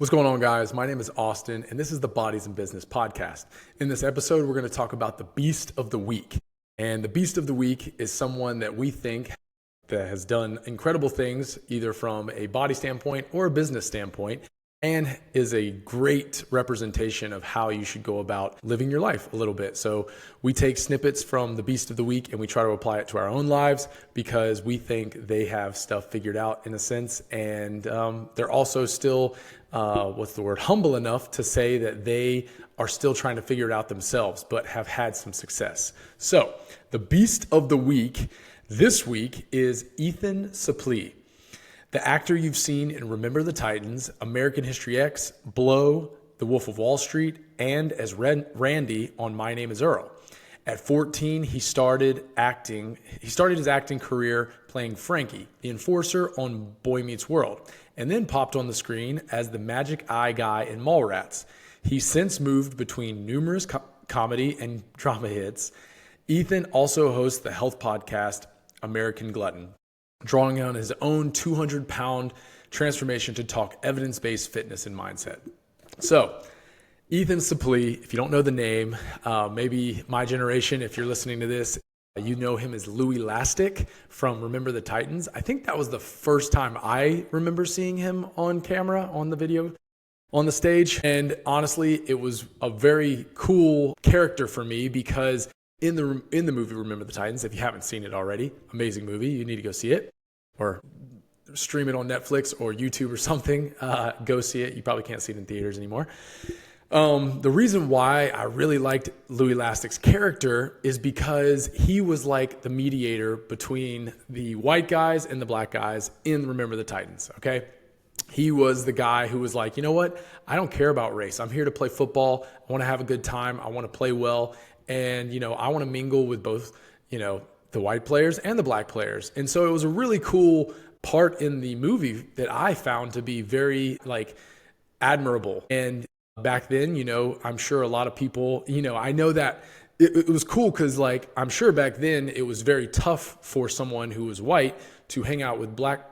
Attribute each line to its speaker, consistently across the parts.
Speaker 1: What's going on, guys? My name is Austin, and this is the Bodies in Business podcast. In this episode, we're going to talk about the Beast of the Week. And the Beast of the Week is someone that we think that has done incredible things, either from a body standpoint or a business standpoint, and is a great representation of how you should go about living your life a little bit. So we take snippets from the Beast of the Week and we try to apply it to our own lives because we think they have stuff figured out in a sense. And they're also still, humble enough to say that they are still trying to figure it out themselves, but have had some success. So the Beast of the Week this week is Ethan Suplee. The actor you've seen in Remember the Titans, American History X, Blow, The Wolf of Wall Street, and as Randy on My Name is Earl. At 14, he started his acting career playing Frankie, the enforcer on Boy Meets World, and then popped on the screen as the magic eye guy in Mallrats. He's since moved between numerous comedy and drama hits. Ethan also hosts the health podcast American Glutton, drawing on his own 200-pound transformation to talk evidence-based fitness and mindset. So, Ethan Suplee, if you don't know the name, maybe my generation, if you're listening to this, you know him as Louis Lastic from Remember the Titans. I think that was the first time I remember seeing him on camera, on the video, on the stage. And honestly, it was a very cool character for me because in the movie Remember the Titans, if you haven't seen it already, amazing movie, you need to go see it or stream it on Netflix or YouTube or something. Go see it. You probably can't see it in theaters anymore. The reason why I really liked Louis Lastic's character is because he was like the mediator between the white guys and the black guys in Remember the Titans, okay? He was the guy who was like, you know what? I don't care about race. I'm here to play football. I want to have a good time. I want to play well. And, I want to mingle with both, the white players and the black players. And so it was a really cool part in the movie that I found to be very admirable. And back then, I'm sure a lot of people, I know that it was cool because I'm sure back then it was very tough for someone who was white to hang out with black,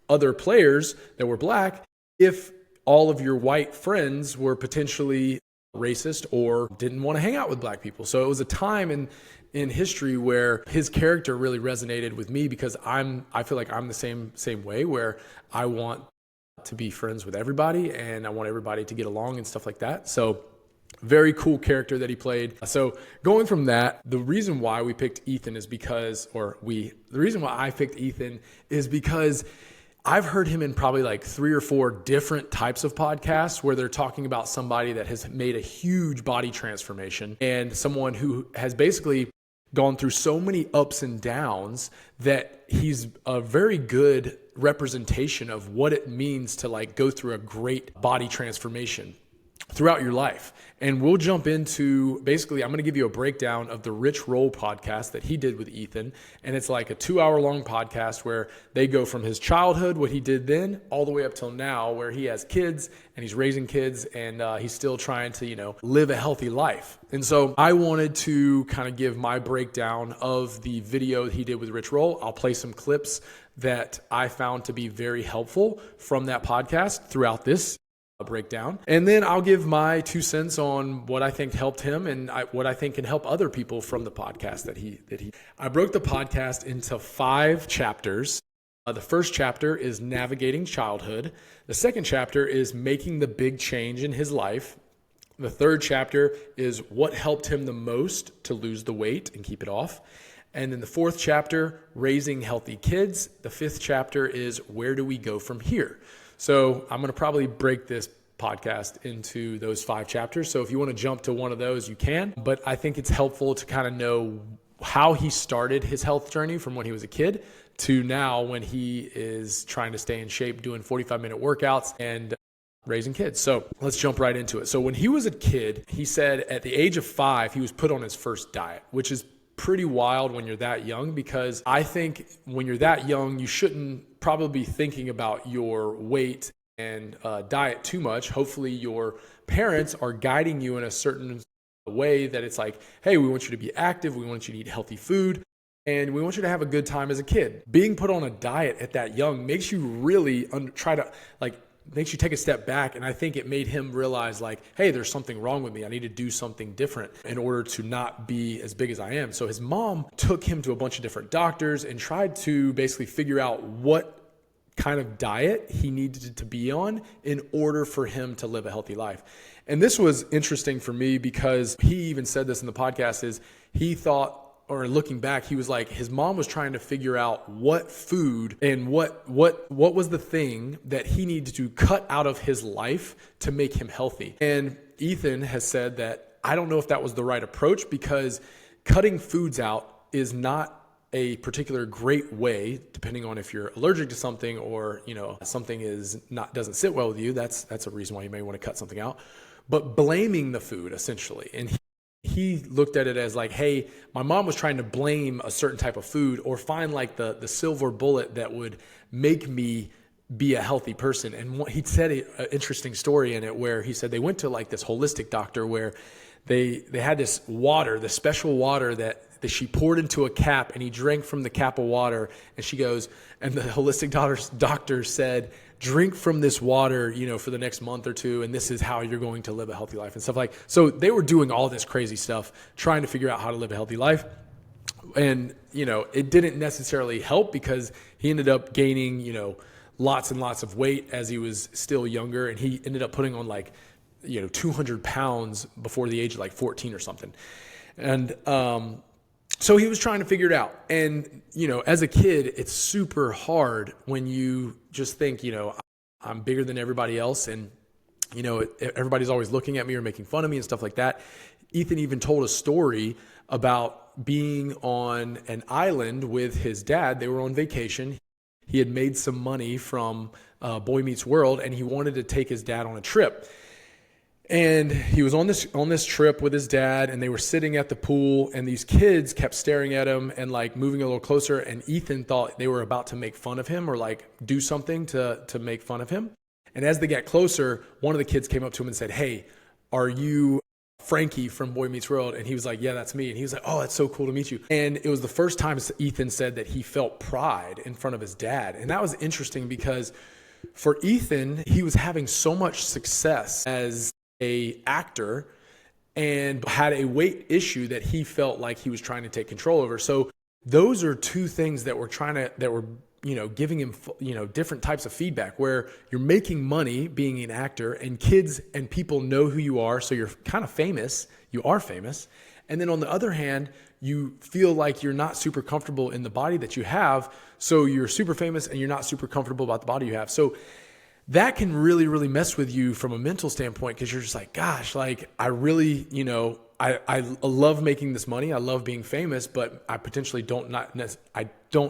Speaker 1: other players that were black if all of your white friends were potentially racist or didn't want to hang out with black people. So it was a time in history where his character really resonated with me because I feel like I'm the same way where I want to be friends with everybody and I want everybody to get along and stuff like that. So very cool character that he played. So going from that, the reason why we picked Ethan is because, the reason why I picked Ethan is because I've heard him in probably 3 or 4 different types of podcasts where they're talking about somebody that has made a huge body transformation and someone who has basically gone through so many ups and downs that he's a very good representation of what it means to go through a great body transformation throughout your life. And we'll jump into, basically, I'm going to give you a breakdown of the Rich Roll podcast that he did with Ethan. And it's like a 2-hour-long podcast where they go from his childhood, what he did then, all the way up till now, where he has kids and he's raising kids and he's still trying to, live a healthy life. And so I wanted to kind of give my breakdown of the video he did with Rich Roll. I'll play some clips that I found to be very helpful from that podcast throughout this breakdown. And then I'll give my 2 cents on what I think helped him and what I think can help other people from the podcast I broke the podcast into 5 chapters. The first chapter is navigating childhood. The second chapter is making the big change in his life. The third chapter is what helped him the most to lose the weight and keep it off. And then the fourth chapter, raising healthy kids. The fifth chapter is where do we go from here? So I'm going to probably break this podcast into those 5 chapters. So if you want to jump to one of those, you can. But I think it's helpful to kind of know how he started his health journey from when he was a kid to now when he is trying to stay in shape, doing 45-minute workouts and raising kids. So let's jump right into it. So when he was a kid, he said at the age of 5, he was put on his first diet, which is pretty wild when you're that young, because I think when you're that young, you shouldn't probably be thinking about your weight and diet too much. Hopefully your parents are guiding you in a certain way that it's like, hey, we want you to be active. We want you to eat healthy food. And we want you to have a good time as a kid. Being put on a diet at that young makes you really try to makes you take a step back. And I think it made him realize like, hey, there's something wrong with me. I need to do something different in order to not be as big as I am. So his mom took him to a bunch of different doctors and tried to basically figure out what kind of diet he needed to be on in order for him to live a healthy life. And this was interesting for me because he even said this in the podcast, is he thought, or looking back, he was like, his mom was trying to figure out what food and what was the thing that he needed to cut out of his life to make him healthy. And Ethan has said that I don't know if that was the right approach, because cutting foods out is not a particular great way, depending on if you're allergic to something or, something doesn't sit well with you. That's a reason why you may want to cut something out. But blaming the food, essentially. And he looked at it as like, hey, my mom was trying to blame a certain type of food or find like the silver bullet that would make me be a healthy person. And he said an interesting story in it where he said they went to like this holistic doctor where they had this water, this special water that she poured into a cap, and he drank from the cap of water. And she goes, and the holistic doctor said, drink from this water, for the next month or two, and this is how you're going to live a healthy life and stuff like. So they were doing all this crazy stuff, trying to figure out how to live a healthy life. And, it didn't necessarily help because he ended up gaining, lots and lots of weight as he was still younger. And he ended up putting on 200 pounds before the age of 14 or something. And, so he was trying to figure it out. And, as a kid, it's super hard when you just think, I'm bigger than everybody else. And, everybody's always looking at me or making fun of me and stuff like that. Ethan even told a story about being on an island with his dad. They were on vacation. He had made some money from Boy Meets World, and he wanted to take his dad on a trip. And he was on this trip with his dad, and they were sitting at the pool, and these kids kept staring at him and moving a little closer. And Ethan thought they were about to make fun of him or do something to make fun of him. And as they got closer, one of the kids came up to him and said, "Hey, are you Frankie from Boy Meets World?" And he was like, "Yeah, that's me." And he was like, "Oh, that's so cool to meet you." And it was the first time Ethan said that he felt pride in front of his dad. And that was interesting because for Ethan, he was having so much success as a actor and had a weight issue that he felt like he was trying to take control over. So those are two things that were giving him, different types of feedback where you're making money being an actor and kids and people know who you are. So you're kind of famous. You are famous. And then on the other hand, you feel like you're not super comfortable in the body that you have. So you're super famous and you're not super comfortable about the body you have. So that can really, really mess with you from a mental standpoint, because you're just like, gosh, I really, I love making this money. I love being famous, but I potentially don't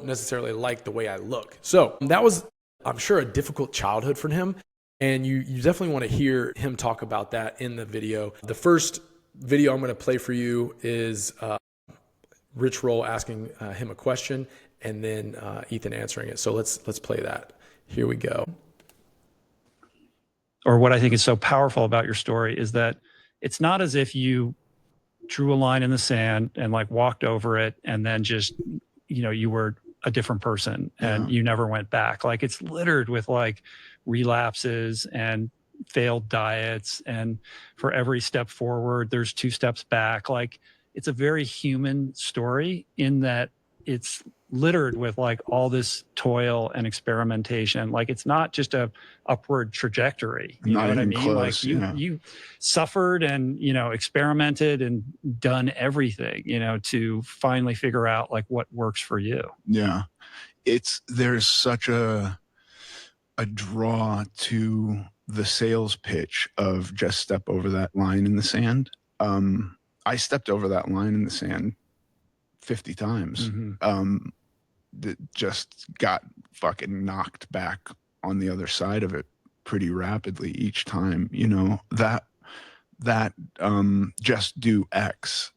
Speaker 1: necessarily like the way I look. So that was, I'm sure, a difficult childhood for him. And you definitely want to hear him talk about that in the video. The first video I'm going to play for you is Rich Roll asking him a question, and then Ethan answering it. So let's play that. Here we go.
Speaker 2: Or what I think is so powerful about your story is that it's not as if you drew a line in the sand and walked over it and then just, you were a different person and you never went back. It's littered with relapses and failed diets. And for every step forward, there's 2 steps back. It's a very human story in that it's littered with all this toil and experimentation. It's not just a upward trajectory. You know what I mean?
Speaker 3: Close,
Speaker 2: you suffered and, experimented and done everything, to finally figure out what works for you.
Speaker 3: Yeah. There's such a draw to the sales pitch of just step over that line in the sand. I stepped over that line in the sand 50 times. Mm-hmm. That just got fucking knocked back on the other side of it pretty rapidly each time. That just do X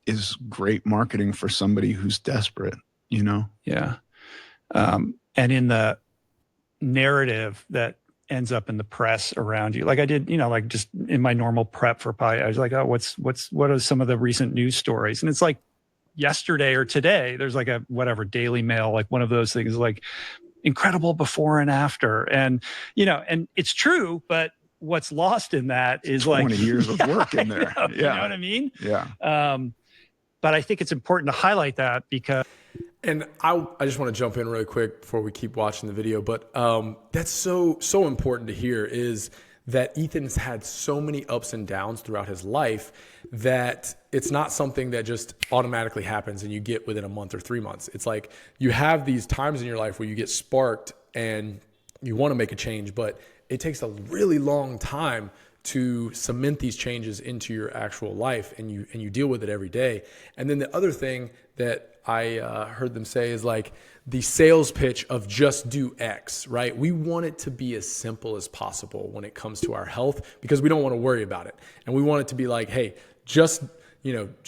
Speaker 3: is great marketing for somebody who's desperate,
Speaker 2: Yeah. And in the narrative that ends up in the press around you, I did, just in my normal prep for Pi, I was like, oh, what are some of the recent news stories? And it's yesterday or today, there's a Daily Mail, one of those things, incredible before and after. And, and it's true, but what's lost in that is
Speaker 3: 20 years of work in there.
Speaker 2: You know what I mean?
Speaker 3: Yeah.
Speaker 2: But I think it's important to highlight that because.
Speaker 1: And I just want to jump in really quick before we keep watching the video, but that's so important to hear is that Ethan's had so many ups and downs throughout his life that it's not something that just automatically happens and you get within a month or 3 months. It's like you have these times in your life where you get sparked and you want to make a change, but it takes a really long time to cement these changes into your actual life, and you deal with it every day. And then the other thing that I heard them say is like the sales pitch of just do X, right? We want it to be as simple as possible when it comes to our health because we don't want to worry about it. And we want it to be like, hey, just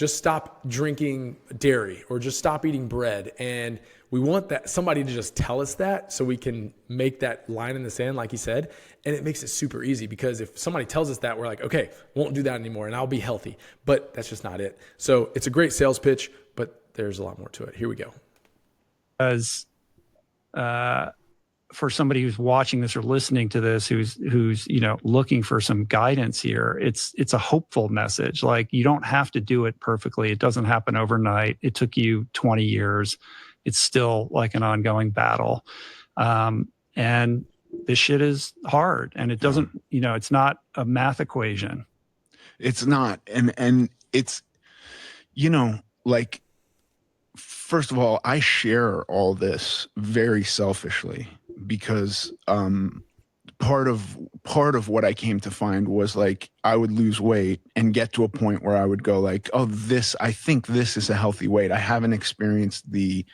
Speaker 1: stop drinking dairy or just stop eating bread. And we want that somebody to just tell us that so we can make that line in the sand, like you said. And it makes it super easy because if somebody tells us that, we're like, okay, won't do that anymore and I'll be healthy. But that's just not it. So it's a great sales pitch, but there's a lot more to it. Here we go.
Speaker 2: As for somebody who's watching this or listening to this, who's looking for some guidance here, it's a hopeful message. Like, you don't have to do it perfectly. It doesn't happen overnight. It took you 20 years. It's still like an ongoing battle. And this shit is hard, and it doesn't, it's not a math equation.
Speaker 3: It's not. And it's, like, first of all, I share all this very selfishly because part of what I came to find was like I would lose weight and get to a point where I would go like, oh, I think this is a healthy weight. I haven't experienced the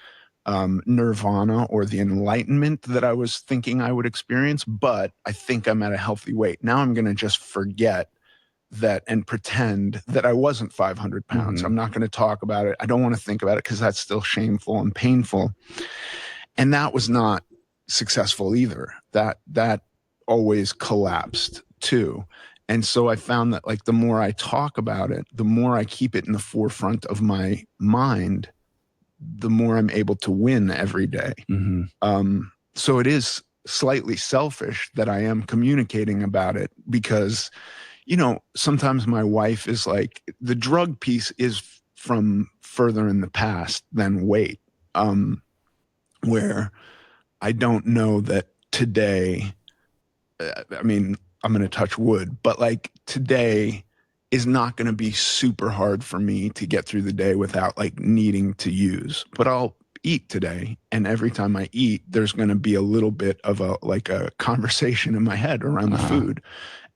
Speaker 3: nirvana or the enlightenment that I was thinking I would experience, but I think I'm at a healthy weight. Now I'm going to just forget that and pretend that I wasn't 500 pounds. I'm not going to talk about it. I don't want to think about it because that's still shameful and painful. And that was not successful either. That always collapsed too. And so I found that like the more I talk about it, the more I keep it in the forefront of my mind, the more I'm able to win every day. So it is slightly selfish that I am communicating about it because sometimes my wife is like, the drug piece is from further in the past than weight, where I don't know that today, I'm going to touch wood, but like today is not going to be super hard for me to get through the day without like needing to use, but I'll eat today. And every time I eat, there's going to be a little bit of a conversation in my head around the food.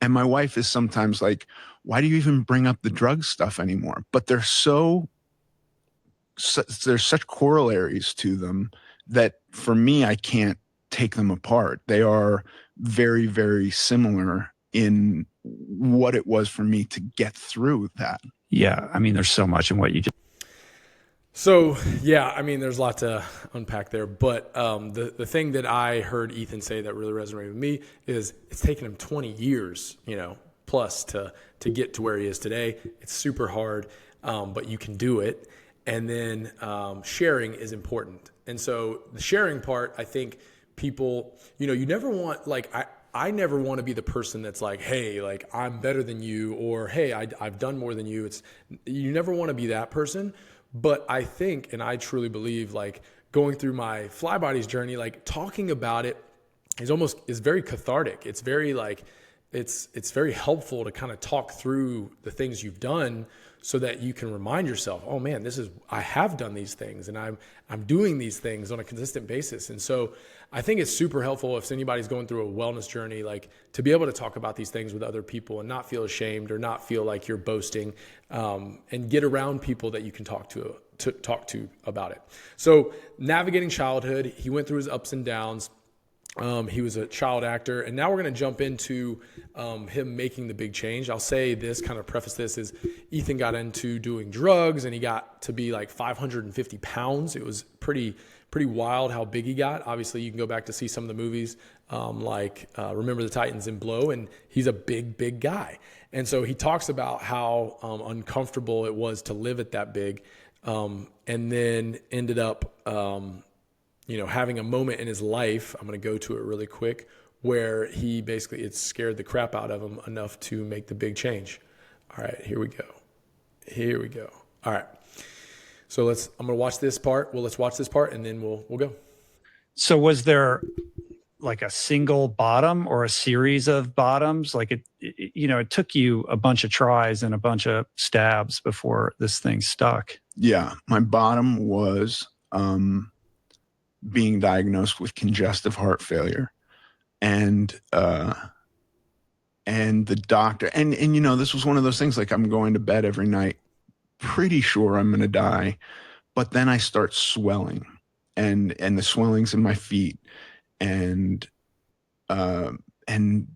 Speaker 3: And my wife is sometimes like, why do you even bring up the drug stuff anymore? But there's such corollaries to them that for me, I can't take them apart. They are very, very similar in what it was for me to get through that.
Speaker 2: Yeah. There's so much in what you just.
Speaker 1: So, yeah, there's a lot to unpack there, but the thing that I heard Ethan say that really resonated with me is it's taken him 20 years, plus to get to where he is today. It's super hard, but you can do it. And then sharing is important. And so the sharing part, I think people, you never want, like, I never want to be the person that's like, hey, like I'm better than you, or hey, I've done more than you. You never want to be that person. But I think, and I truly believe, like going through my Fly Bodies journey, like talking about it is very cathartic. It's very like, it's very helpful to kind of talk through the things you've done so that you can remind yourself, oh man, I have done these things and I'm doing these things on a consistent basis. And so I think it's super helpful if anybody's going through a wellness journey, like to be able to talk about these things with other people and not feel ashamed or not feel like you're boasting, and get around people that you can talk to about it. So navigating childhood, he went through his ups and downs. He was a child actor, and now we're going to jump into him making the big change. I'll say this, kind of preface this, is Ethan got into doing drugs, and he got to be like 550 pounds. It was pretty wild how big he got. Obviously, you can go back to see some of the movies like Remember the Titans and Blow, and he's a big guy. And so he talks about how uncomfortable it was to live at that big, and then ended up having a moment in his life. I'm going to go to it really quick, where he basically, it scared the crap out of him enough to make the big change. All right, here we go. All right. So I'm going to watch this part. Well, let's watch this part and then we'll go.
Speaker 2: So was there like a single bottom or a series of bottoms? Like it took you a bunch of tries and a bunch of stabs before this thing stuck.
Speaker 3: Yeah. My bottom was being diagnosed with congestive heart failure. And the doctor, and this was one of those things, like I'm going to bed every night, pretty sure I'm going to die. But then I start swelling and the swelling's in my feet, and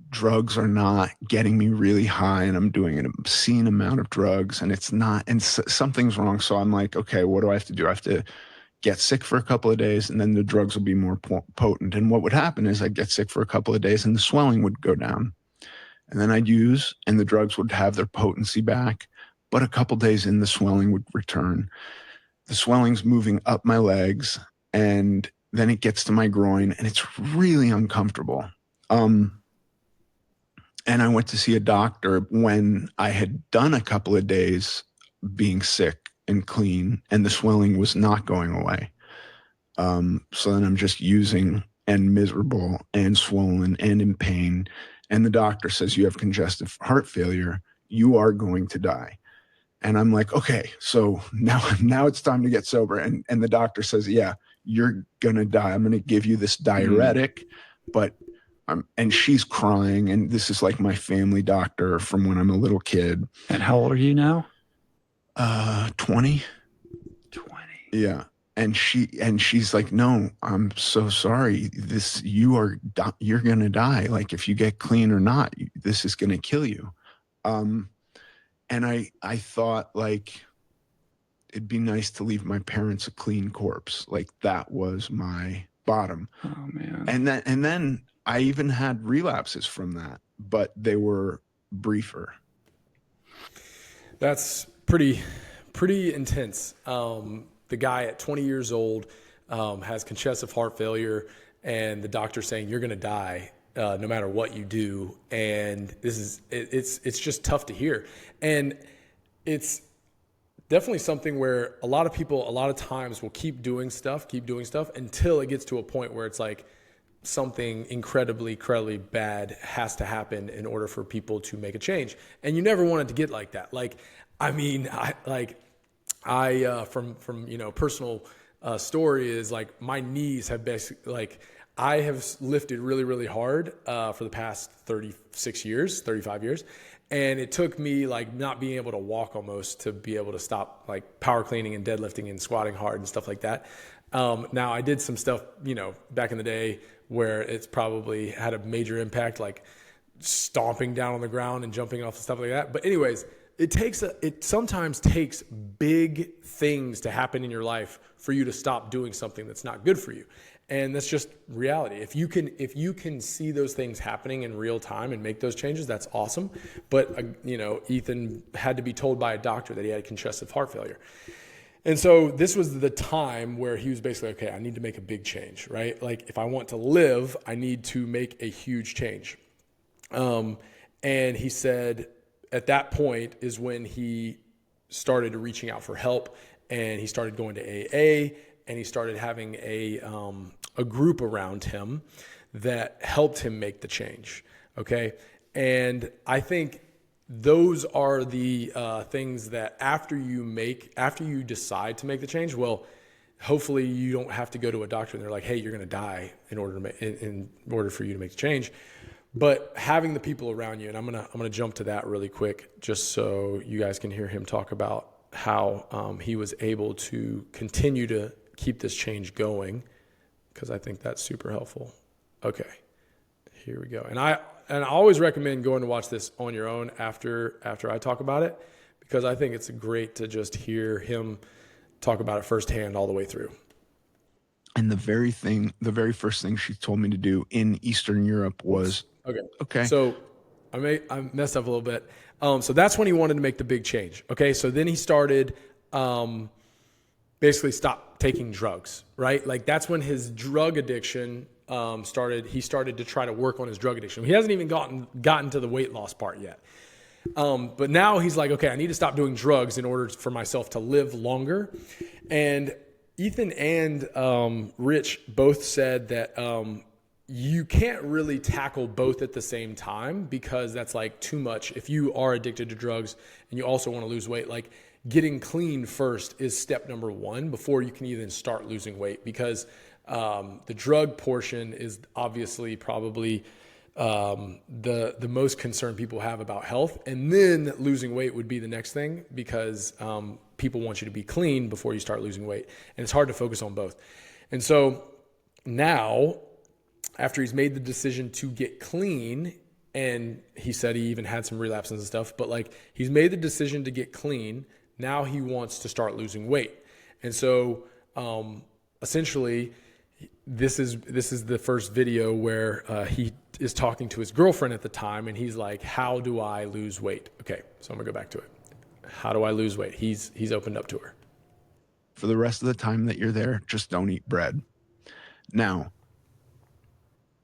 Speaker 3: drugs are not getting me really high, and I'm doing an obscene amount of drugs, and it's not, and something's wrong. So I'm like, okay, what do I have to do? I have to get sick for a couple of days, and then the drugs will be more potent. And what would happen is I'd get sick for a couple of days and the swelling would go down, and then I'd use, and the drugs would have their potency back. But a couple of days in, the swelling would return. The swelling's moving up my legs, and then it gets to my groin, and it's really uncomfortable. And I went to see a doctor when I had done a couple of days being sick and clean, and the swelling was not going away. So then I'm just using and miserable and swollen and in pain. And the doctor says, you have congestive heart failure. You are going to die. And I'm like, okay, so now it's time to get sober. And the doctor says, yeah, you're going to die. I'm going to give you this diuretic, but and she's crying. And this is like my family doctor from when I'm a little kid.
Speaker 2: And how old are you now?
Speaker 3: 20.
Speaker 2: 20.
Speaker 3: Yeah. And she's like, no, I'm so sorry. You're going to die. Like, if you get clean or not, this is going to kill you. And I thought, like, it'd be nice to leave my parents a clean corpse. Like, that was my bottom.
Speaker 2: Oh man.
Speaker 3: And then I even had relapses from that, but they were briefer.
Speaker 1: That's pretty intense. The guy at 20 years old has congestive heart failure, and the doctor's saying you're going to die no matter what you do. And it's just tough to hear. And it's definitely something where a lot of people, a lot of times, will keep doing stuff until it gets to a point where it's like something incredibly bad has to happen in order for people to make a change. And you never want it to get like that. Like, I mean, from personal story is like my knees have basically, like, I have lifted really hard for the past 35 years. And it took me like not being able to walk almost to be able to stop like power cleaning and deadlifting and squatting hard and stuff like that. Now I did some stuff, back in the day where it's probably had a major impact, like stomping down on the ground and jumping off and stuff like that. But anyways, it sometimes takes big things to happen in your life for you to stop doing something that's not good for you. And that's just reality. If you can see those things happening in real time and make those changes, that's awesome. But Ethan had to be told by a doctor that he had congestive heart failure. And so this was the time where he was basically, okay, I need to make a big change, right? Like, if I want to live, I need to make a huge change. And he said at that point is when he started reaching out for help, and he started going to AA, and he started having a group around him that helped him make the change. Okay. And I think those are the things that after you decide to make the change, well, hopefully you don't have to go to a doctor and they're like, hey, you're going to die in order for you to make the change. But having the people around you, and I'm gonna jump to that really quick, just so you guys can hear him talk about how he was able to continue to keep this change going, because I think that's super helpful. Okay, here we go. And I always recommend going to watch this on your own after I talk about it, because I think it's great to just hear him talk about it firsthand all the way through.
Speaker 3: And the very first thing she told me to do in Eastern Europe was, okay.
Speaker 1: So I messed up a little bit. So that's when he wanted to make the big change. Okay. So then he started basically stop taking drugs, right? Like that's when his drug addiction started. He started to try to work on his drug addiction. He hasn't even gotten to the weight loss part yet. But now he's like, okay, I need to stop doing drugs in order for myself to live longer. And Ethan and Rich both said that you can't really tackle both at the same time, because that's like too much. If you are addicted to drugs and you also want to lose weight, like getting clean first is step number one before you can even start losing weight, because the drug portion is obviously probably the most concern people have about health. And then losing weight would be the next thing, because people want you to be clean before you start losing weight. And it's hard to focus on both. And so now, after he's made the decision to get clean, and he said he even had some relapses and stuff, but like he's made the decision to get clean, now he wants to start losing weight. And so essentially this is the first video where he is talking to his girlfriend at the time, and he's like, how do I lose weight? Okay, so I'm gonna go back to it. How do I lose weight? He's opened up to her.
Speaker 3: For the rest of the time that you're there, just don't eat bread. Now,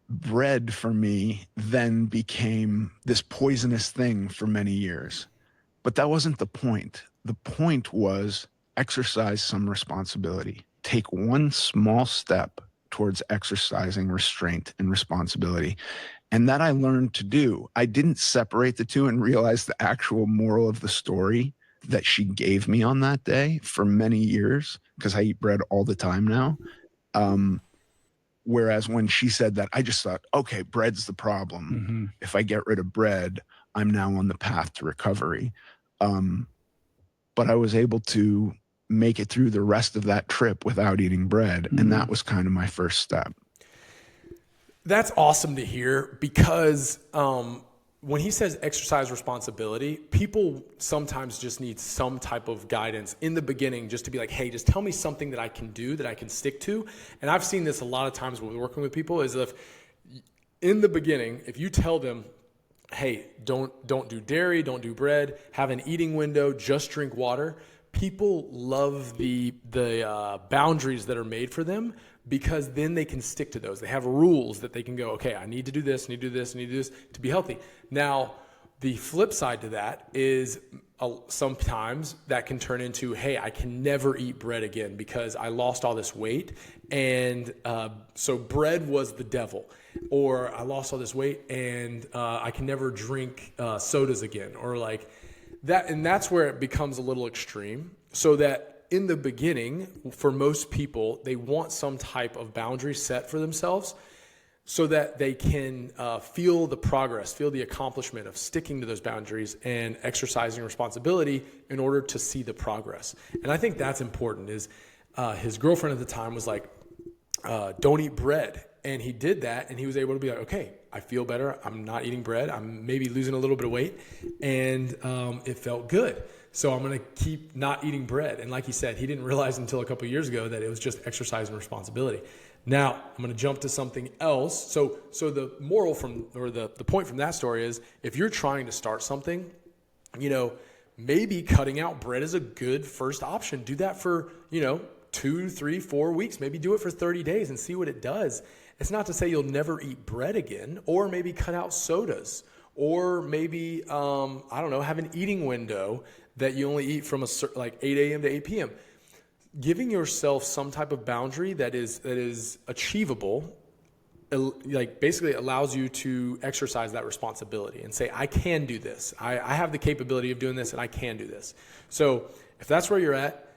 Speaker 3: bread for me then became this poisonous thing for many years. But that wasn't the point. The point was exercise some responsibility. Take one small step towards exercising restraint and responsibility. And that I learned to do. I didn't separate the two and realize the actual moral of the story that she gave me on that day for many years, because I eat bread all the time now. Whereas when she said that, I just thought, okay, bread's the problem.
Speaker 2: Mm-hmm.
Speaker 3: If I get rid of bread, I'm now on the path to recovery. But I was able to make it through the rest of that trip without eating bread.
Speaker 2: Mm-hmm.
Speaker 3: And that was kind of my first step.
Speaker 1: That's awesome to hear, because when he says exercise responsibility, people sometimes just need some type of guidance in the beginning, just to be like, hey, just tell me something that I can do, that I can stick to. And I've seen this a lot of times when we're working with people, is if in the beginning, if you tell them, hey, don't do dairy, don't do bread, have an eating window, just drink water, people love the boundaries that are made for them, because then they can stick to those. They have rules that they can go, okay, I need to do this, I need to do this, I need to do this to be healthy. Now, the flip side to that is sometimes that can turn into, hey, I can never eat bread again because I lost all this weight. And so bread was the devil. Or I lost all this weight and I can never drink sodas again. Or like that. And that's where it becomes a little extreme. So that in the beginning, for most people, they want some type of boundary set for themselves so that they can feel the progress, feel the accomplishment of sticking to those boundaries and exercising responsibility in order to see the progress. And I think that's important. Is his girlfriend at the time was like, don't eat bread. And he did that, and he was able to be like, okay, I feel better. I'm not eating bread. I'm maybe losing a little bit of weight, and it felt good. So I'm going to keep not eating bread. And like he said, he didn't realize until a couple of years ago that it was just exercise and responsibility. Now I'm going to jump to something else. So the moral the point from that story is, if you're trying to start something, maybe cutting out bread is a good first option. Do that for, 2, 3, 4 weeks. Maybe do it for 30 days and see what it does. It's not to say you'll never eat bread again, or maybe cut out sodas, or maybe, have an eating window that you only eat from like 8 a.m. to 8 p.m. Giving yourself some type of boundary that is achievable, like basically allows you to exercise that responsibility and say, I can do this. I have the capability of doing this, and I can do this. So if that's where you're at,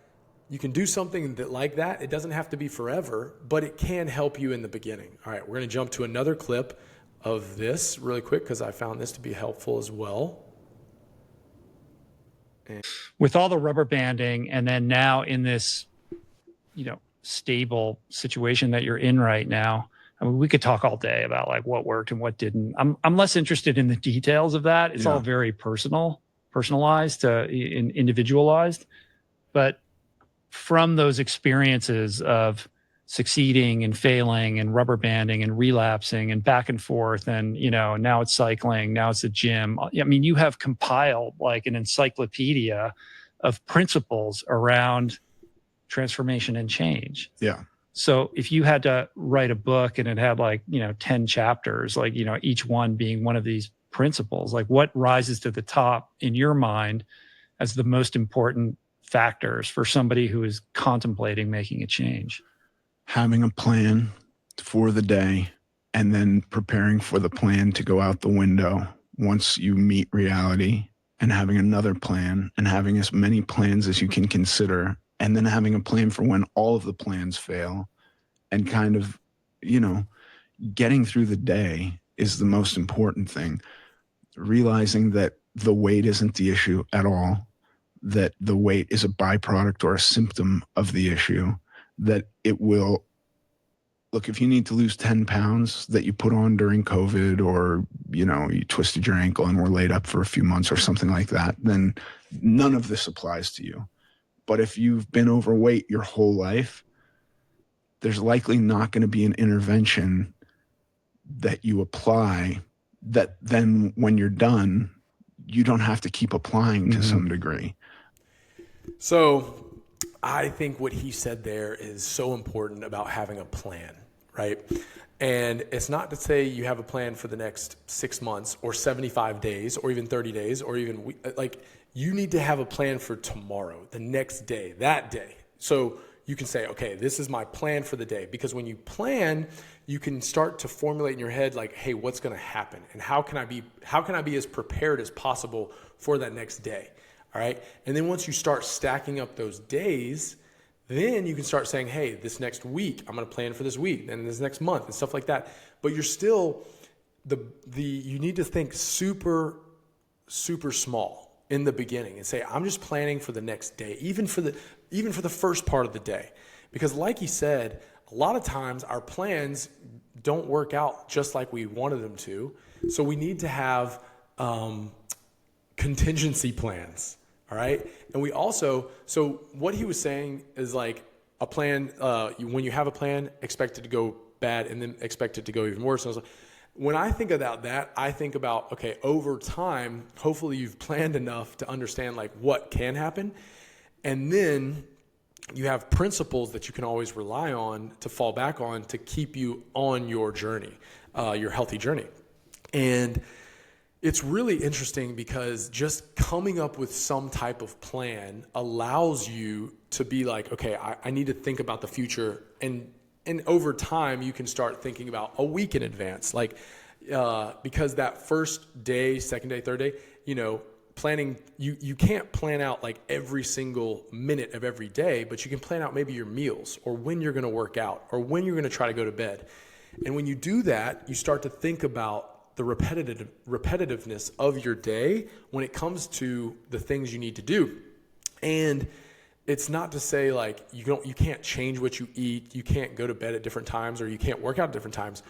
Speaker 1: you can do something like that. It doesn't have to be forever, but it can help you in the beginning. All right, we're going to jump to another clip of this really quick, because I found this to be helpful as well.
Speaker 2: With all the rubber banding, and then now in this, stable situation that you're in right now, I mean, we could talk all day about like what worked and what didn't. I'm less interested in the details of that. It's all very personalized, individualized. But from those experiences of succeeding and failing and rubber banding and relapsing and back and forth, and now it's cycling, now it's the gym. I mean, you have compiled like an encyclopedia of principles around transformation and change.
Speaker 3: Yeah.
Speaker 2: So if you had to write a book and it had 10 chapters, each one being one of these principles, like what rises to the top in your mind as the most important factors for somebody who is contemplating making a change?
Speaker 3: Having a plan for the day and then preparing for the plan to go out the window once you meet reality, and having another plan and having as many plans as you can consider, and then having a plan for when all of the plans fail, and kind of, getting through the day is the most important thing. Realizing that the weight isn't the issue at all, that the weight is a byproduct or a symptom of the issue, that it will look, if you need to lose 10 pounds that you put on during COVID, or, you twisted your ankle and were laid up for a few months or something like that, then none of this applies to you. But if you've been overweight your whole life, there's likely not going to be an intervention that you apply that then when you're done, you don't have to keep applying to some degree.
Speaker 1: So I think what he said there is so important about having a plan, right? And it's not to say you have a plan for the next 6 months or 75 days or even 30 days or even you need to have a plan for tomorrow, the next day, that day. So you can say, okay, this is my plan for the day. Because when you plan, you can start to formulate in your head, like, hey, what's going to happen? And how can I be as prepared as possible for that next day? All right. And then once you start stacking up those days, then you can start saying, hey, this next week, I'm going to plan for this week and this next month and stuff like that. But you're still you need to think super, super small in the beginning and say, I'm just planning for the next day, even for the first part of the day. Because like he said, a lot of times our plans don't work out just like we wanted them to. So we need to have contingency plans. All right. And we also, so what he was saying is like a plan, when you have a plan, expect it to go bad and then expect it to go even worse. And I was like, when I think about that, I think about, okay, over time, hopefully you've planned enough to understand like what can happen. And then you have principles that you can always rely on to fall back on to keep you on your journey, your healthy journey. And it's really interesting because just coming up with some type of plan allows you to be like, okay, I need to think about the future. And over time, you can start thinking about a week in advance. Like, because that first day, second day, third day, planning, you can't plan out like every single minute of every day, but you can plan out maybe your meals or when you're going to work out or when you're going to try to go to bed. And when you do that, you start to think about the repetitiveness of your day when it comes to the things you need to do. And it's not to say like you can't change what you eat, you can't go to bed at different times, or you can't work out at different times.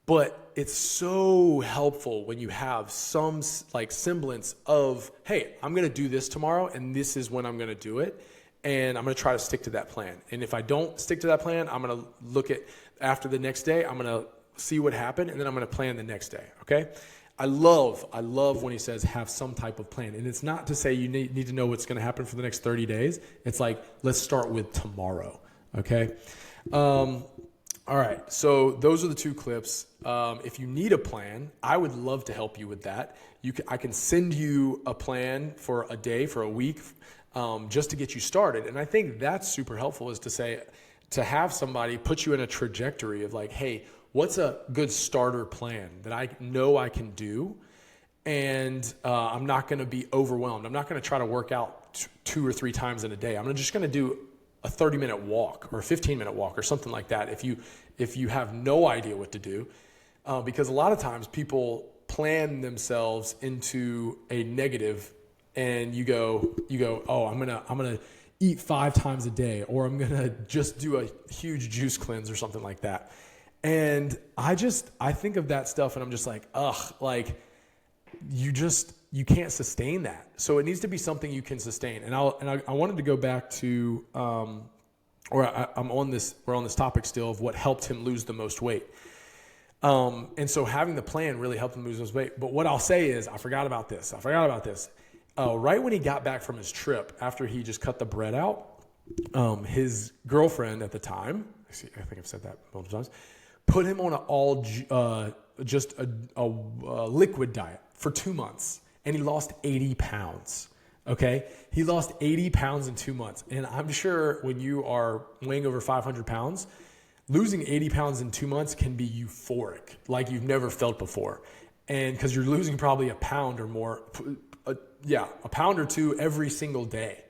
Speaker 1: But it's so helpful when you have some like semblance of, hey, I'm going to do this tomorrow and this is when I'm going to do it. And I'm going to try to stick to that plan. And if I don't stick to that plan, I'm going to look at after the next day, I'm going to see what happened, and then I'm going to plan the next day. Okay. I love when he says have some type of plan. And it's not to say you need to know what's going to happen for the next 30 days. It's like, let's start with tomorrow. Okay. All right. So those are the two clips. If you need a plan, I would love to help you with that. I can send you a plan for a day, for a week, just to get you started. And I think that's super helpful, is to have somebody put you in a trajectory of like, hey, what's a good starter plan that I know I can do, and I'm not going to be overwhelmed. I'm not going to try to work out 2 or 3 times in a day. I'm just going to do a 30-minute walk or a 15-minute walk or something like that if you have no idea what to do. Because a lot of times people plan themselves into a negative, and you go, oh, I'm going to eat 5 times a day, or I'm going to just do a huge juice cleanse or something like that. And I think of that stuff and I'm just like, like you can't sustain that. So it needs to be something you can sustain. And I wanted to go back to, we're on this topic still of what helped him lose the most weight. And so having the plan really helped him lose the most weight. But what I'll say is, I forgot about this. Right when he got back from his trip, after he just cut the bread out, his girlfriend at the time, I think I've said that multiple times, put him on just a liquid diet for 2 months, and he lost 80 pounds. Okay, he lost 80 pounds in 2 months, and I'm sure when you are weighing over 500 pounds, losing 80 pounds in 2 months can be euphoric, like you've never felt before, and because you're losing probably a pound or more, a pound or two every single day.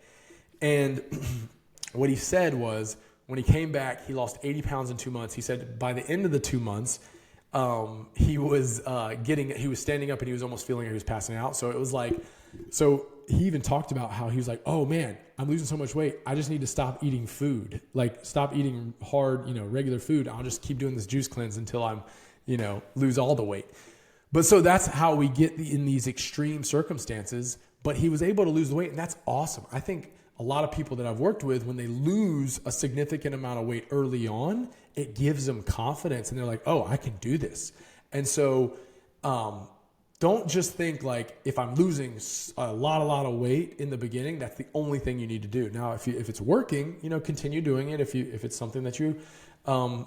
Speaker 1: And what he said was, when he came back, he lost 80 pounds in 2 months. He said by the end of the 2 months, he was standing up and he was almost feeling like he was passing out. So it was like, so he even talked about how he was like, oh man, I'm losing so much weight. I just need to stop eating food, like stop eating hard, regular food. I'll just keep doing this juice cleanse until I'm, lose all the weight. But so that's how we get in these extreme circumstances, but he was able to lose the weight, and that's awesome. I think a lot of people that I've worked with, when they lose a significant amount of weight early on, it gives them confidence, and they're like, oh, I can do this. And so don't just think like, if I'm losing a lot of weight in the beginning, that's the only thing you need to do. Now, if it's working, continue doing it. If it's something that you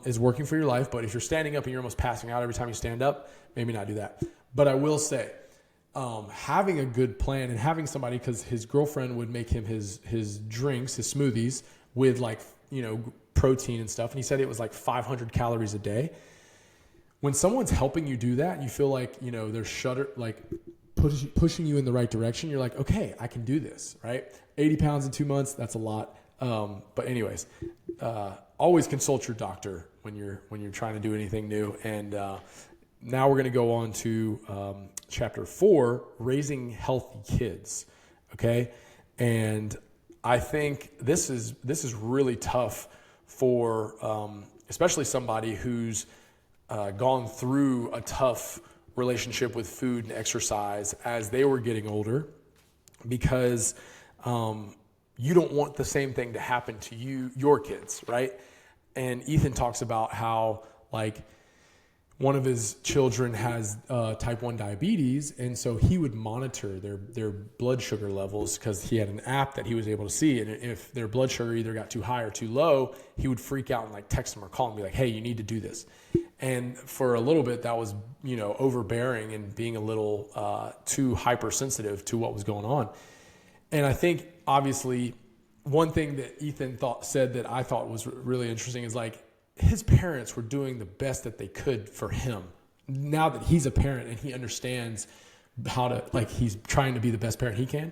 Speaker 1: is working for your life, but if you're standing up and you're almost passing out every time you stand up, maybe not do that. But I will say, having a good plan and having somebody, because his girlfriend would make him his drinks, his smoothies with protein and stuff. And he said it was like 500 calories a day. When someone's helping you do that, you feel like, they're pushing you in the right direction. You're like, okay, I can do this, right? 80 pounds in 2 months, that's a lot. But anyways, always consult your doctor when you're trying to do anything new. And now we're going to go on to chapter 4, raising healthy kids. Okay, and I think this is really tough for especially somebody who's gone through a tough relationship with food and exercise as they were getting older, because you don't want the same thing to happen to your kids, right? And Ethan talks about how one of his children has type 1 diabetes, and so he would monitor their blood sugar levels, because he had an app that he was able to see, and if their blood sugar either got too high or too low, he would freak out and text them or call them and be like, hey, you need to do this. And for a little bit, that was overbearing and being a little too hypersensitive to what was going on. And I think obviously one thing that Ethan said that I thought was really interesting is his parents were doing the best that they could for him. Now that he's a parent and he understands how to, he's trying to be the best parent he can,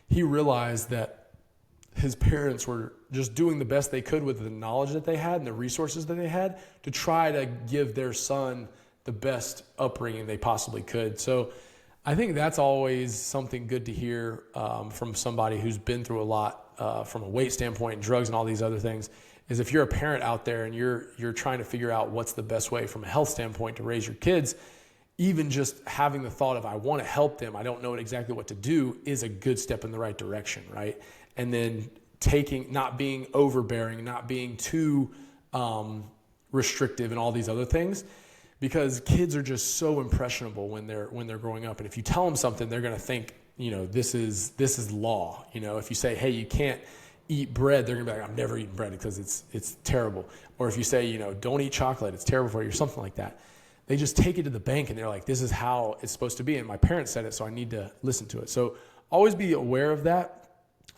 Speaker 1: he realized that his parents were just doing the best they could with the knowledge that they had and the resources that they had to try to give their son the best upbringing they possibly could. So I think that's always something good to hear from somebody who's been through a lot from a weight standpoint and drugs and all these other things, is if you're a parent out there and you're trying to figure out what's the best way from a health standpoint to raise your kids, even just having the thought of, I want to help them, I don't know exactly what to do, is a good step in the right direction, right? And then not being overbearing, not being too restrictive and all these other things, because kids are just so impressionable when they're growing up. And if you tell them something, they're going to think, this is law. If you say, hey, you can't eat bread, they're gonna be like, I'm never eating bread because it's terrible. Or if you say, don't eat chocolate, it's terrible for you, or something like that. They just take it to the bank and they're like, this is how it's supposed to be. And my parents said it, so I need to listen to it. So always be aware of that.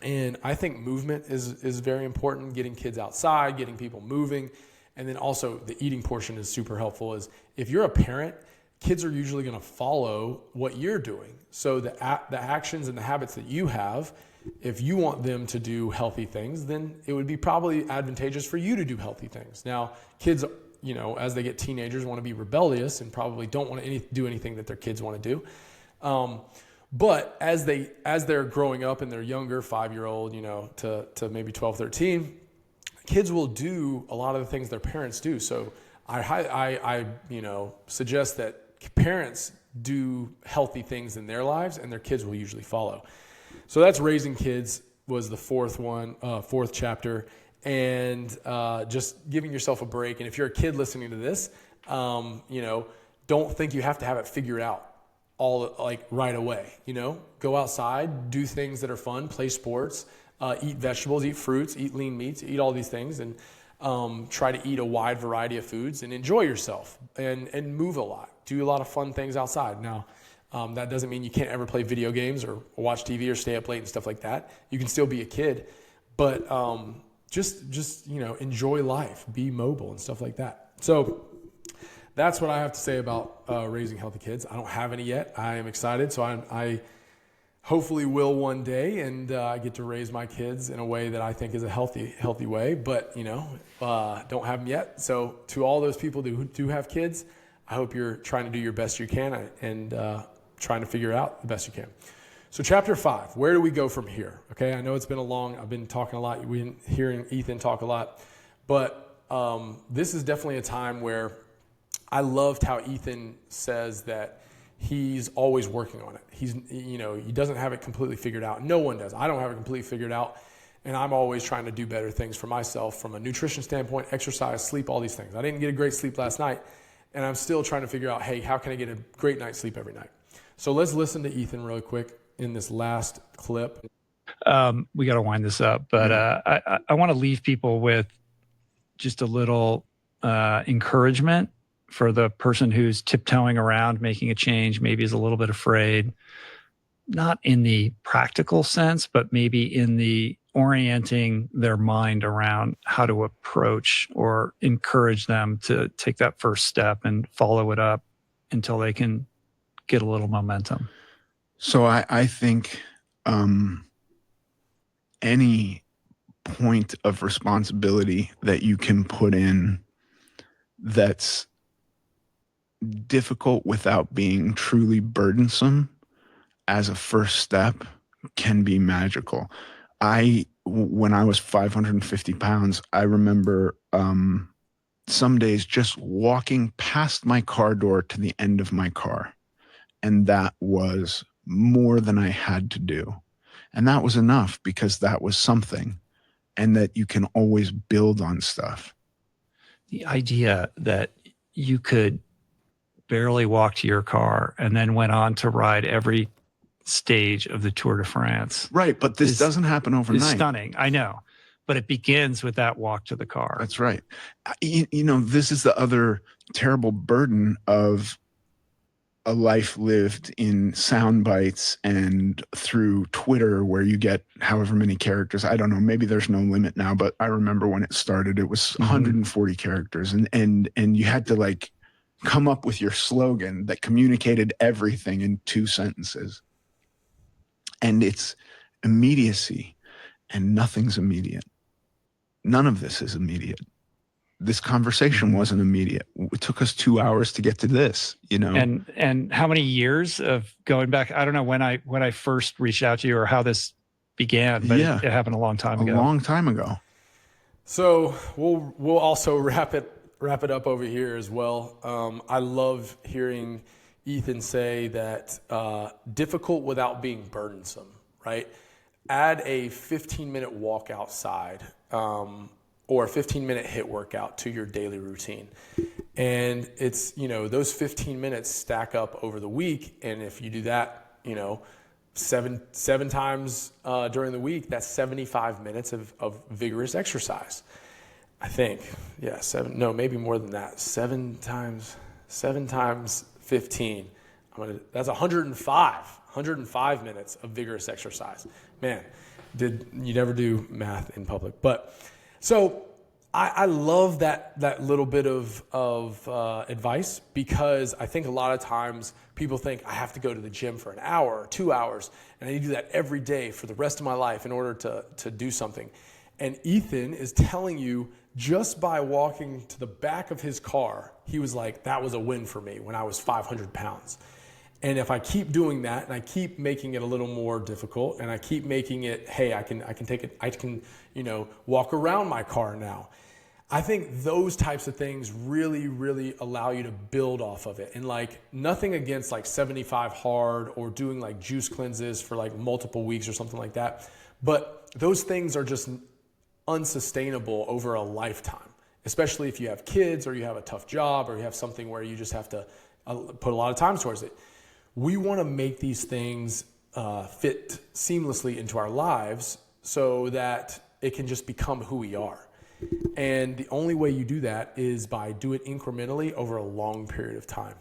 Speaker 1: And I think movement is very important, getting kids outside, getting people moving. And then also the eating portion is super helpful. Is if you're a parent, kids are usually gonna follow what you're doing. So the actions and the habits that you have, if you want them to do healthy things, then it would be probably advantageous for you to do healthy things. Now, kids, as they get teenagers, want to be rebellious and probably don't want to do anything that their kids want to do. But as they're growing up and they're younger, 5-year-old, to maybe 12, 13, kids will do a lot of the things their parents do. So I suggest that parents do healthy things in their lives, and their kids will usually follow. So that's raising kids, was the fourth chapter, and just giving yourself a break. And if you're a kid listening to this, don't think you have to have it figured out all right away. Go outside, do things that are fun, play sports, eat vegetables, eat fruits, eat lean meats, eat all these things, and try to eat a wide variety of foods and enjoy yourself and move a lot. Do a lot of fun things outside. Now, that doesn't mean you can't ever play video games or watch TV or stay up late and stuff like that. You can still be a kid, but just enjoy life, be mobile and stuff like that. So that's what I have to say about raising healthy kids. I don't have any yet. I am excited, so I hopefully will one day, and I get to raise my kids in a way that I think is a healthy way. But don't have them yet. So to all those people who do have kids, I hope you're trying to do your best you can and trying to figure out the best you can. So chapter 5, where do we go from here? Okay, I know it's been I've been talking a lot. We've been hearing Ethan talk a lot, but this is definitely a time where I loved how Ethan says that he's always working on it. He doesn't have it completely figured out. No one does. I don't have it completely figured out. And I'm always trying to do better things for myself from a nutrition standpoint, exercise, sleep, all these things. I didn't get a great sleep last night, and I'm still trying to figure out, hey, how can I get a great night's sleep every night? So let's listen to Ethan really quick in this last clip.
Speaker 2: We got to wind this up, but I want to leave people with just a little encouragement for the person who's tiptoeing around making a change, maybe is a little bit afraid, not in the practical sense, but maybe in the orienting their mind around how to approach or encourage them to take that first step and follow it up until they can get a little momentum.
Speaker 3: So I think any point of responsibility that you can put in that's difficult without being truly burdensome as a first step can be magical. When I was 550 pounds, I remember some days just walking past my car door to the end of my car. And that was more than I had to do. And that was enough because that was something, and that you can always build on stuff.
Speaker 2: The idea that you could barely walk to your car and then went on to ride every stage of the Tour de France.
Speaker 3: Right, but this doesn't happen overnight.
Speaker 2: It's stunning, I know. But it begins with that walk to the car.
Speaker 3: That's right. This is the other terrible burden of a life lived in sound bites and through Twitter, where you get however many characters. I don't know, maybe there's no limit now, but I remember when it started, it was 140 characters, and you had to come up with your slogan that communicated everything in 2 sentences. And it's immediacy, and nothing's immediate. None of this is immediate. This conversation wasn't immediate. It took us 2 hours to get to this,
Speaker 2: And how many years of going back? I don't know when I first reached out to you or how this began, but it happened a long time ago.
Speaker 3: A long time ago.
Speaker 1: So we'll also wrap it up over here as well. I love hearing Ethan say that difficult without being burdensome, right? Add a 15-minute walk outside or a 15-minute HIIT workout to your daily routine. And it's, those 15 minutes stack up over the week. And if you do that, seven times during the week, that's 75 minutes of vigorous exercise. I think, maybe more than that. Seven times 15. That's 105 minutes of vigorous exercise. Man, did you never do math in public? But so I love that little bit of advice, because I think a lot of times people think I have to go to the gym for an hour or 2 hours, and I need to do that every day for the rest of my life in order to do something. And Ethan is telling you, just by walking to the back of his car, he was like, that was a win for me when I was 500 pounds. And if I keep doing that, and I keep making it a little more difficult, and I keep making it, hey, I can take it, I can, walk around my car now. I think those types of things really, really allow you to build off of it. And nothing against 75 hard or doing juice cleanses for multiple weeks or something like that. But those things are just unsustainable over a lifetime, especially if you have kids or you have a tough job or you have something where you just have to put a lot of time towards it. We want to make these things fit seamlessly into our lives so that it can just become who we are. And the only way you do that is by do it incrementally over a long period of time.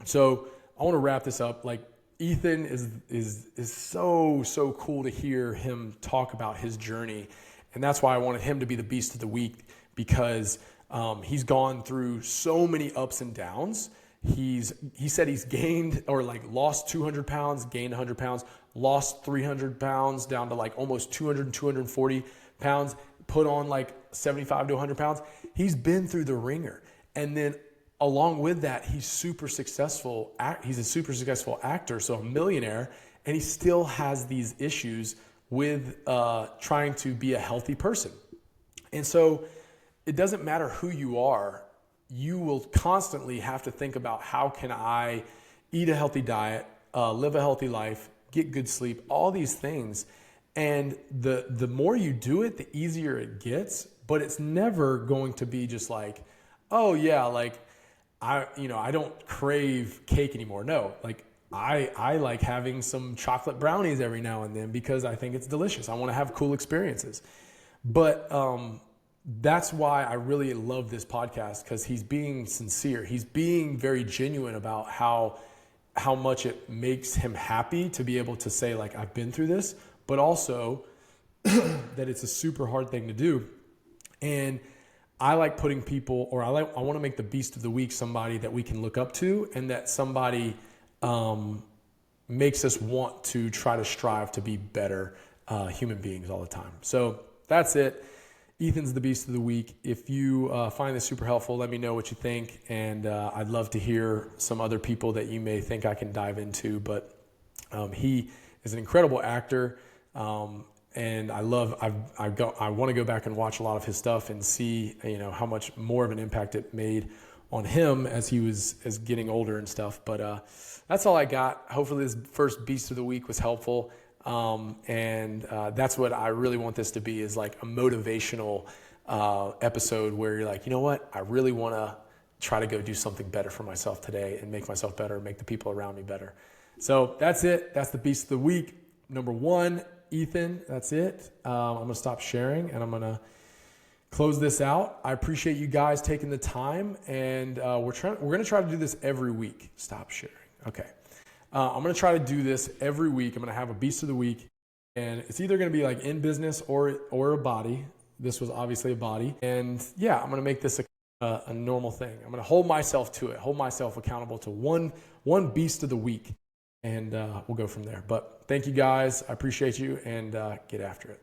Speaker 1: So I want to wrap this up. Like, Ethan is so cool to hear him talk about his journey. And that's why I wanted him to be the beast of the week, because he's gone through so many ups and downs. He said he's gained or like lost 200 pounds, gained 100 pounds, lost 300 pounds down to like almost 200 and 240 pounds, put on like 75 to 100 pounds. He's been through the ringer. And then along with that, he's super successful. He's a super successful actor, so a millionaire, and he still has these issues with trying to be a healthy person. And so it doesn't matter who you are, you will constantly have to think about, how can I eat a healthy diet, live a healthy life, get good sleep, all these things. And the more you do it, the easier it gets, but it's never going to be just like, oh yeah, like I don't crave cake anymore. No, like I like having some chocolate brownies every now and then because I think it's delicious. I want to have cool experiences. But that's why I really love this podcast, because he's being sincere. He's being very genuine about how much it makes him happy to be able to say, like, I've been through this, but also that it's a super hard thing to do. And I like putting people, or I want to make the beast of the week somebody that we can look up to, and that somebody makes us want to try to strive to be better human beings all the time. So that's it. Ethan's the beast of the week. If you find this super helpful, let me know what you think. And I'd love to hear some other people that you may think I can dive into. But he is an incredible actor. And I want to go back and watch a lot of his stuff and see, how much more of an impact it made on him as he was getting older and stuff. But that's all I got. Hopefully this first beast of the week was helpful. And that's what I really want this to be, is like a motivational episode where you're like, you know what? I really want to try to go do something better for myself today and make myself better, make the people around me better. So that's it. That's the beast of the week. Number 1, Ethan, that's it. I'm going to stop sharing and I'm going to close this out. I appreciate you guys taking the time, and we're going to try to do this every week. Stop sharing. Okay. I'm going to try to do this every week. I'm going to have a beast of the week, and it's either going to be like in business or a body. This was obviously a body. And yeah, I'm going to make this a normal thing. I'm going to hold myself to it, hold myself accountable to one beast of the week, and we'll go from there. But thank you guys. I appreciate you, and get after it.